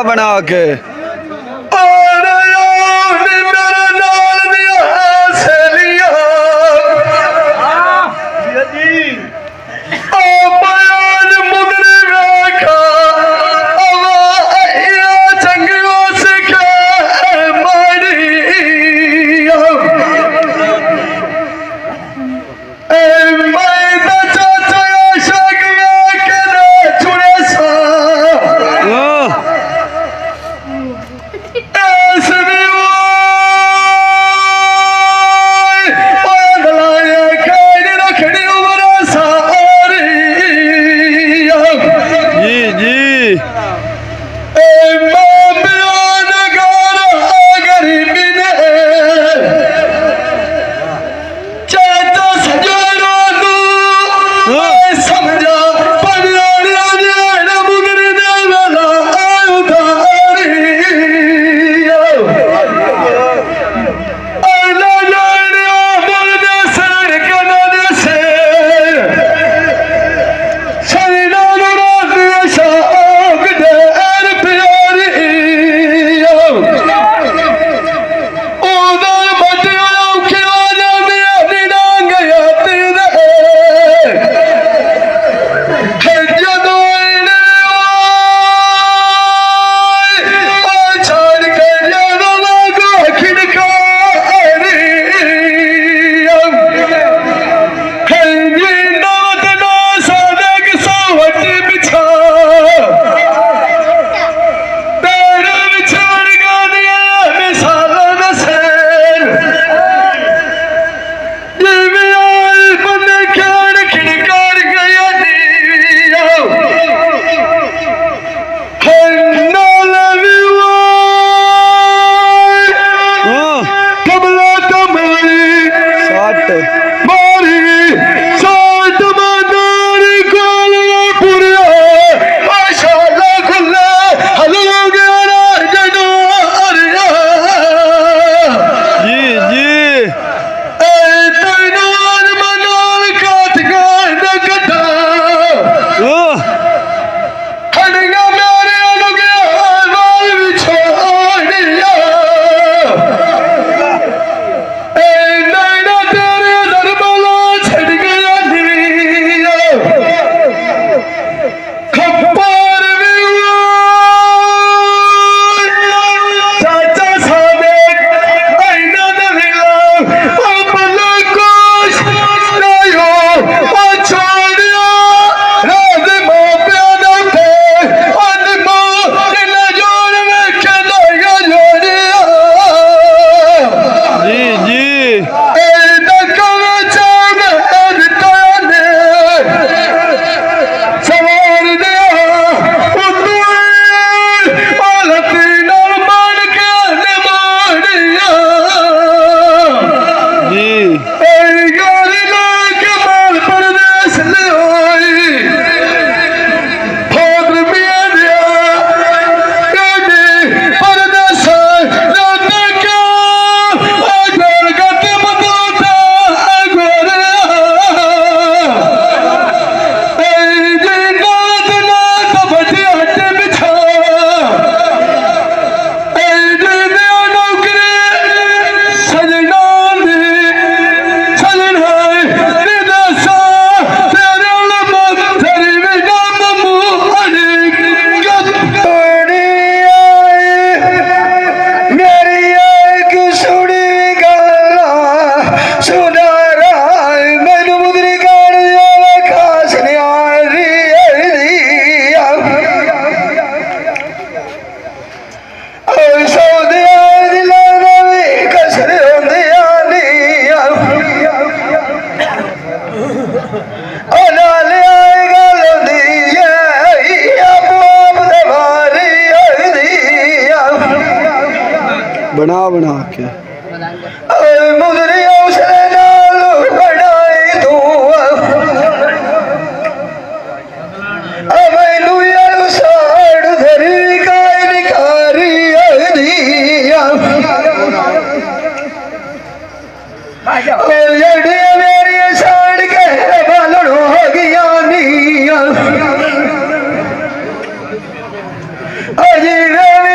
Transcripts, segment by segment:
बना के बना बना के अजी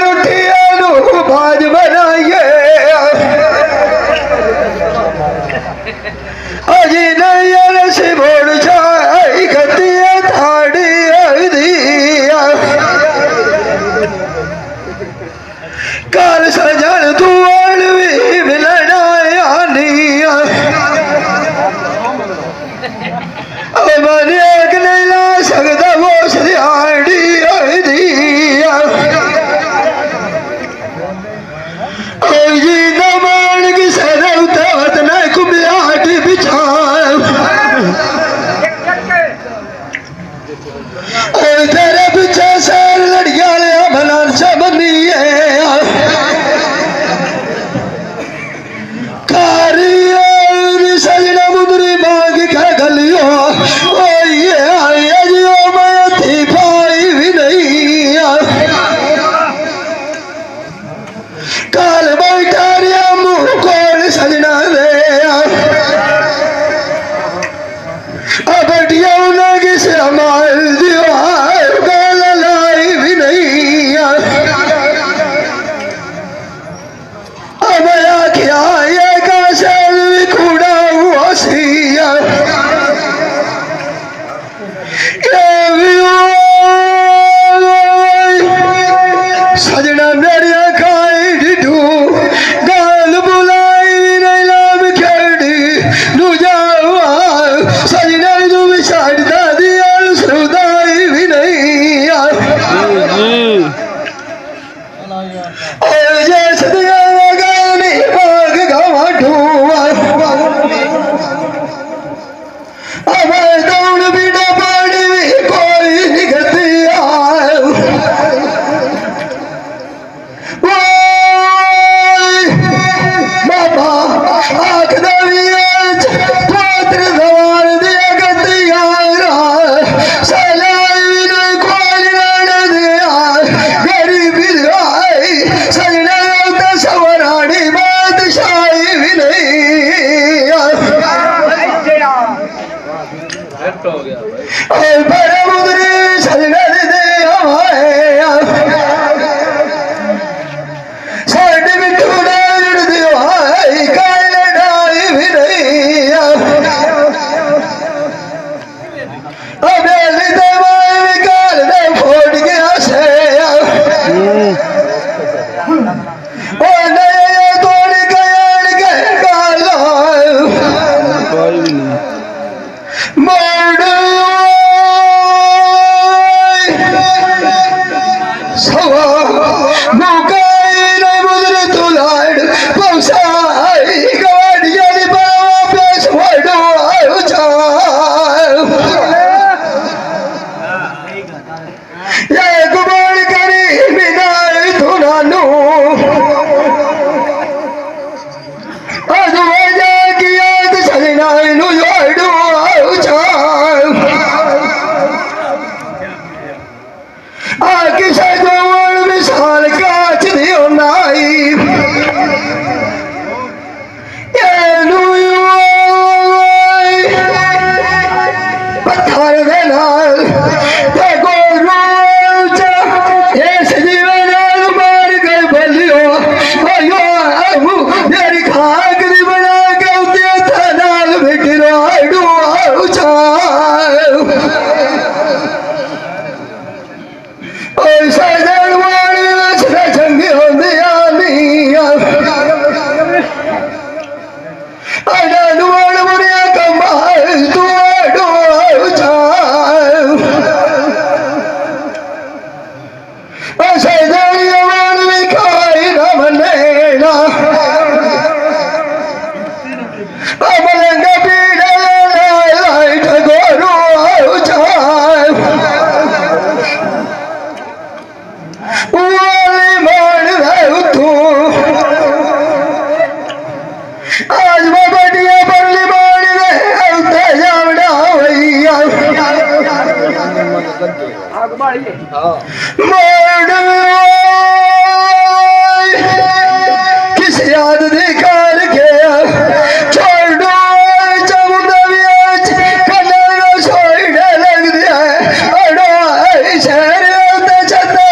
रोटियां बाज बनाइए अजी नहीं से बोड़ जाई खतिया थाड़ी दिया काल सजन तू भी मिलना आनी मन एक नहीं ला सकता वो सियाड़ी दिया जी न मान की सरवत न कुबियाट बिछा तेरे पीछे सैर लड़िया भलान से बनी सजना मुदरी मांग के गलियो ये आया जियो मैं थी पाई भी नहीं काल बैठा रिया मुँह कौन सजना दे बटिया उन्हें सिर मार दियो गाल लाई भी नहीं अब क्या ये काशल भी कूड़ा हुआ सिया सजना मेरी खाई डिडू गाल बुलाई नहीं लाभ खेड़ी नू जावा सजना तू भी छाड़ता दिया सुदाई भी नहीं जैसे दिया गानी भाग गवा ढूंढा अब दौड़ बिना पानी भी कोई निकलती बाबा आख दवी पुत्र सवार दिया गतिया सलाई नहीं कोई लड़ दिया गरीबी दिवाई सजना तो सवरानी बादशाही भी नहीं बड़े मुदरी सजना दे साढ़े मिठू डाल दियो काल डाई भी नहीं अबेली दवाई भी काल दे फोड़ गया से ओ नहीं तोड़ कयाड़ के काल मोड़ सवा मुकाई नहीं मुदर तुलाड़ पौसाई गवाड़िया नी बावा पेश वड़ो आयो ये गुबाड़ करी बिनाई धुनानू आज वजह की याद सजना नु वड़ो आयो आके सजोड़ मिसाल काच दियो नाई पत्थर दे नाल ते गोरू इस जीवन मार के बलियो अयो अबू मेरी खाक दी बना के उते था नाल बिटरो आड़ू आउचा सजन वाली वसना चंगी होंदी आनी अडन वाल मुरिया कमाल तू आडो चाल सजन वाल भी खाई न मनेना अमलंग पीड़े लाइट गोरू चाल वाली मान रहे तू आज मैं बढ़िया बल्ली मान रहे उते जावड़ा भैया किस याद दिखार के छोड़ दो चमुंदरिया कलर सोई लग दिया अड़ो शहर छत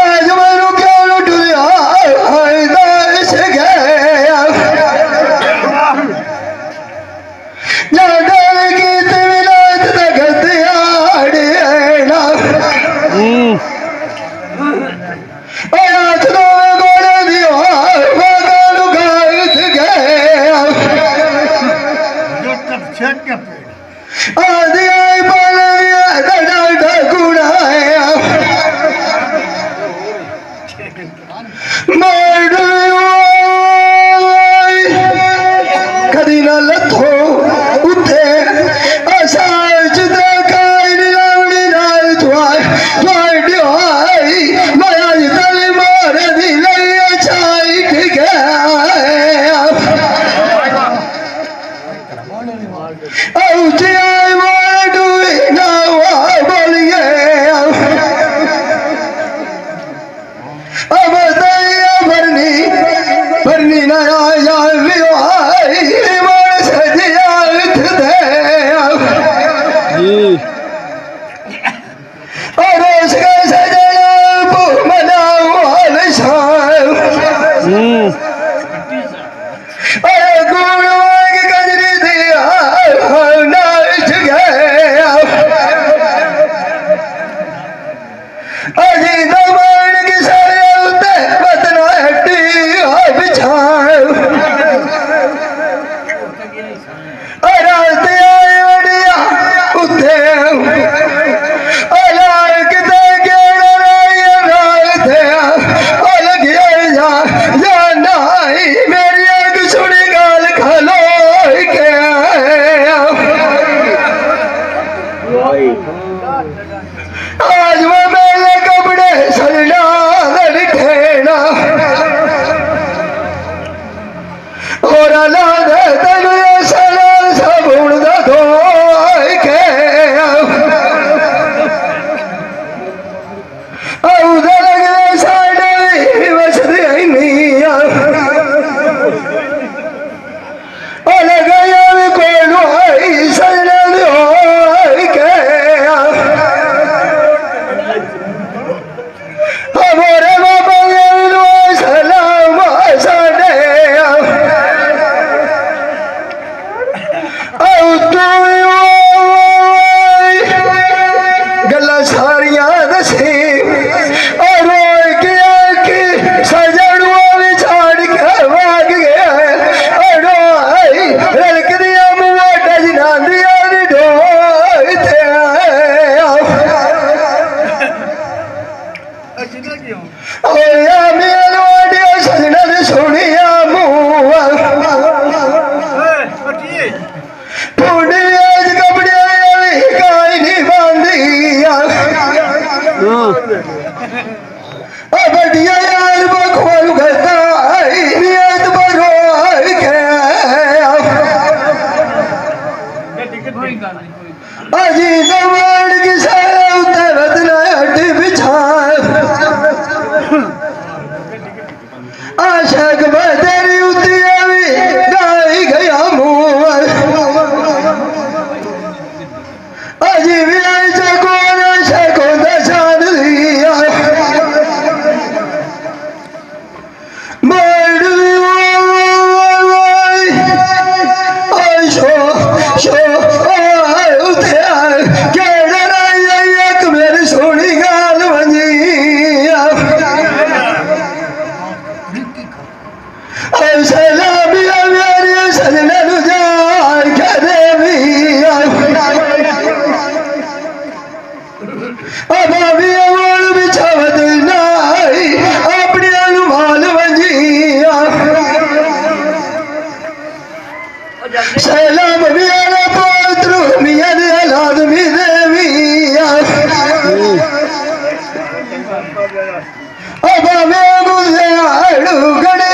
आज मैनू क्यों लुट लिया दस गया जाडल गीत विलायत तगत आड़ेना आज तो गोड़ दियो बागालू गायत गया आदि आई पालिया डा गुड़ाया कदी ना लथो उठे असाच देखाई नीलावड़ी नाल थोड़ी आई माया तली मार दी लई छाई गया औची आई मार डूई ना बोलिए अब दैया भरनी ना आया विवाही मार सजिया दे और उसका सजना मनाओ शाम अरे गुण की कजरी दिया नाच गया अजी दमन की सारे उते बतना हड्डी बिछाए रास्ते आए बढ़िया उते आज वो मेले कपड़े सजना ठेना और अलाद तेन सला सब धो के उधर लगने साढ़े बसते ही नहीं अलग कोई सजना हमारे बाबा सलाम साडे गल्ला सारिया दसी और रोई की सजड़ुआ भी छाड़ के भाग गया रलक दिया मुआ डजना दिया सजना ने सुनिया मुआ पूरी आज कपड़े काई नहीं बांधिया बढ़िया यार बखवाल करता नियत बरो अजी दमन की सारा उते बदला हड्डी बिछा आशक तेरी उती भी गाई गया मुँह अजी भी ऐसे को दशान लिया मेरी सोनी गाल बजी सलामिया मेरी सजना नुजार करे अब अभी अमल बिछावत नाई अपने अनुमान बजिया सलाम मेरा पौत्र मियां लादमी देविया अब मैं गुजराड़ू गड़े